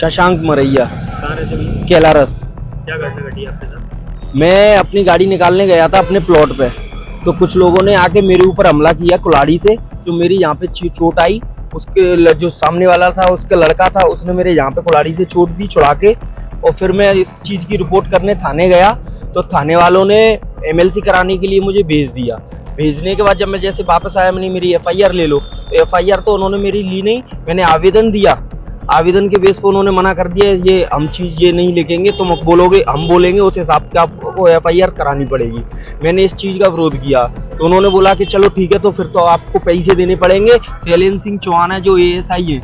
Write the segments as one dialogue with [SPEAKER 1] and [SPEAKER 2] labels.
[SPEAKER 1] शशांक मरैया,
[SPEAKER 2] कहाँ रहते भैया?
[SPEAKER 1] केलारस।
[SPEAKER 2] क्या घटना घटी आपके साथ?
[SPEAKER 1] मैं अपनी गाड़ी निकालने गया था अपने प्लॉट पे, तो कुछ लोगों ने आके मेरे ऊपर हमला किया कुल्हाड़ी से, जो मेरी यहाँ पे चोट आई। उसके जो सामने वाला था, उसका लड़का था, उसने मेरे यहाँ पे कुल्हाड़ी से चोट दी छुड़ा के। और फिर मैं इस चीज़ की रिपोर्ट करने थाने गया, तो थाने वालों ने एमएलसी कराने के लिए मुझे भेज दिया। भेजने के बाद जब मैं जैसे वापस आया, मैंने मेरी एफआईआर ले लो, तो एफआईआर तो उन्होंने मेरी ली नहीं। मैंने आवेदन दिया, आवेदन के बेस पर उन्होंने मना कर दिया, ये हम चीज़ ये नहीं लिखेंगे, तुम बोलोगे हम बोलेंगे उस हिसाब से आपको एफआईआर करानी पड़ेगी। मैंने इस चीज़ का विरोध किया, तो उन्होंने बोला कि चलो ठीक है, तो फिर तो आपको पैसे देने पड़ेंगे। शैलेंद्र सिंह चौहान है जो एएसआई है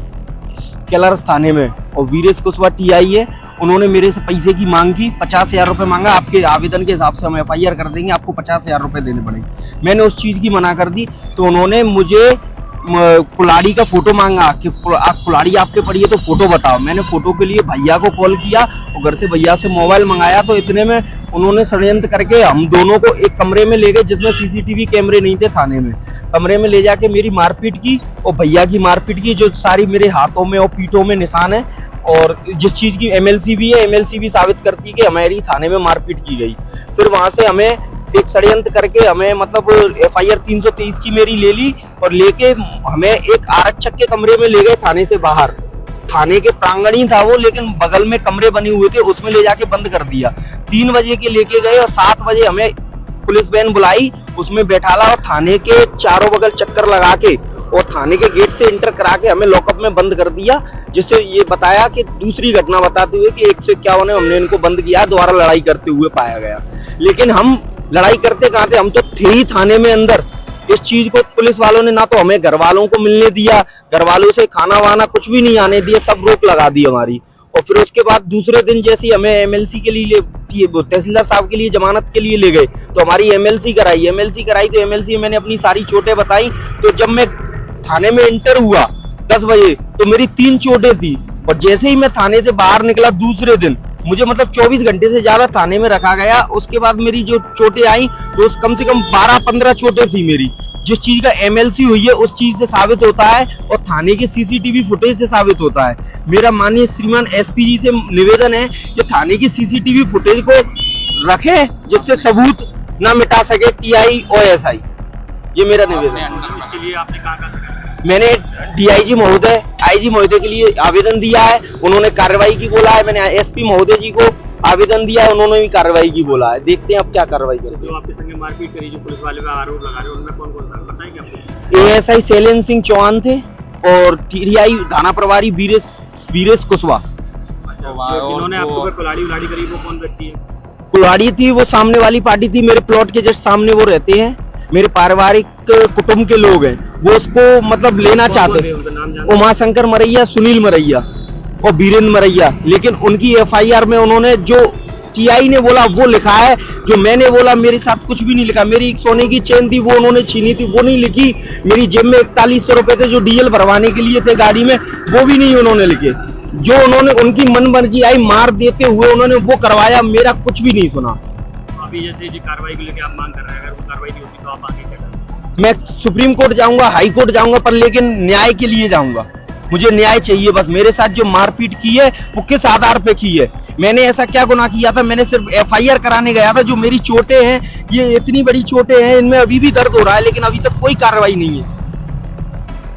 [SPEAKER 1] केलारस थाने में, और वीरेश कुशवाहा टीआई है, उन्होंने मेरे से पैसे की मांग की। 50,000 रुपये मांगा, आपके आवेदन के हिसाब से हम एफआईआर कर देंगे, आपको 50,000 रुपये देने पड़ेंगे। मैंने उस चीज़ की मना कर दी, तो उन्होंने मुझे कुल्हाड़ी का फोटो मांगा कि आप कुल्हाड़ी आपके पड़ी है तो फोटो बताओ। मैंने फोटो के लिए भैया को कॉल किया और घर से भैया से मोबाइल मंगाया, तो इतने में उन्होंने षड्यंत्र करके हम दोनों को एक कमरे में ले गए जिसमें सीसीटीवी कैमरे नहीं थे थाने में। कमरे में ले जाके मेरी मारपीट की और भैया की मारपीट की, जो सारी मेरे हाथों में और पीठों में निशान है। और जिस चीज की एमएलसी भी है, एमएलसी भी साबित करती है कि हमारी थाने में मारपीट की गई। फिर वहां से हमें एक षड्यंत्र करके हमें मतलब एफआईआर 323 की मेरी ले ली और लेके हमें एक आरक्षक के कमरे में ले गए थाने से बाहर। थाने के प्रांगण ही था वो, लेकिन बगल में कमरे बने हुए थे, उसमें ले जाके बंद कर दिया। 3 बजे के लेके गए और 7 बजे हमें पुलिस वैन बुलाई, उसमें बैठाला और थाने के चारों बगल चक्कर लगा के और थाने के गेट से इंटर करा के हमें लॉकअप में बंद कर दिया। जिससे ये बताया कि दूसरी घटना बताते हुए कि 151 हमने इनको बंद किया, दोबारा लड़ाई करते हुए पाया गया। लेकिन हम लड़ाई करते कहाँ थे, हम तो थे ही थाने में अंदर। इस चीज को पुलिस वालों ने ना तो हमें घर वालों को मिलने दिया, घर वालों से खाना वाना कुछ भी नहीं आने दिया, सब रोक लगा दी हमारी। और फिर उसके बाद दूसरे दिन जैसे ही हमें एमएलसी के लिए तहसीलदार साहब के लिए जमानत के लिए ले गए, तो हमारी एमएलसी कराई तो एमएलसी में मैंने अपनी सारी चोटें बताई। तो जब मैं थाने में एंटर हुआ 10 बजे, तो मेरी 3 चोटें थी। और जैसे ही मैं थाने से बाहर निकला दूसरे दिन, मुझे मतलब 24 घंटे से ज्यादा थाने में रखा गया। उसके बाद मेरी जो चोटें आई, तो कम से कम 12-15 चोटें थी मेरी। जिस चीज का एमएलसी हुई है उस चीज से साबित होता है और थाने के सीसीटीवी फुटेज से साबित होता है। मेरा माननीय श्रीमान एसपी जी से निवेदन है कि थाने की सीसीटीवी फुटेज को रखें, जिससे सबूत ना मिटा सके टीआई और एसआई। ये मेरा निवेदन है।
[SPEAKER 2] इसके लिए आपने कहाँ से
[SPEAKER 1] मैंने डीआईजी महोदय, आईजी महोदय के लिए आवेदन दिया है, उन्होंने कार्रवाई की बोला है। मैंने एसपी महोदय जी को आवेदन दिया है, उन्होंने भी कार्रवाई की बोला है। देखते हैं अब क्या कार्रवाई करते हैं।
[SPEAKER 2] जो आपके संग मारपीट करी, जो पुलिस वाले पे आरोप लगा रहे हैं, उनमें कौन कौन था बताएंगे आपको?
[SPEAKER 1] एएसआई शैलेंद्र सिंह चौहान थे और टीआई थाना प्रभारी वीरेश कुशवाहा।
[SPEAKER 2] जिन्होंने आपके ऊपर कुल्हाड़ी उलाड़ी करी, वो कौन व्यक्ति है?
[SPEAKER 1] कुल्हाड़ी थी वो सामने वाली पार्टी थी, मेरे प्लॉट के जस्ट सामने वो रहते हैं, मेरे पारिवारिक कुटुंब के लोग हैं। वो उसको मतलब लेना चाहते, उमाशंकर मरैया, सुनील मरैया और बीरेंद्र मरैया। लेकिन उनकी एफआईआर में उन्होंने जो टीआई ने बोला वो लिखा है, जो मैंने बोला मेरे साथ कुछ भी नहीं लिखा। मेरी एक सोने की चेन थी, वो उन्होंने छीनी थी, वो नहीं लिखी। मेरी जेब में 4100 रुपए थे जो डीजल भरवाने के लिए थे गाड़ी में, वो भी नहीं उन्होंने लिखे। जो उन्होंने उनकी मन मर्जी आई मार देते हुए उन्होंने वो करवाया, मेरा कुछ भी नहीं सुना।
[SPEAKER 2] अभी जैसे जी कार्रवाई को लेकर आप मांग कर रहे हैं, अगर वो कार्रवाई नहीं होती तो आप आगे क्या करेंगे?
[SPEAKER 1] मैं सुप्रीम कोर्ट जाऊंगा, हाई कोर्ट जाऊंगा, पर लेकिन न्याय के लिए जाऊंगा। मुझे न्याय चाहिए बस। मेरे साथ जो मारपीट की है वो किस आधार पे की है? मैंने ऐसा क्या गुनाह किया था? मैंने सिर्फ एफआईआर कराने गया था। जो मेरी चोटें हैं, ये इतनी बड़ी चोटें हैं, इनमें अभी भी दर्द हो रहा है, लेकिन अभी तक कोई कार्रवाई नहीं है।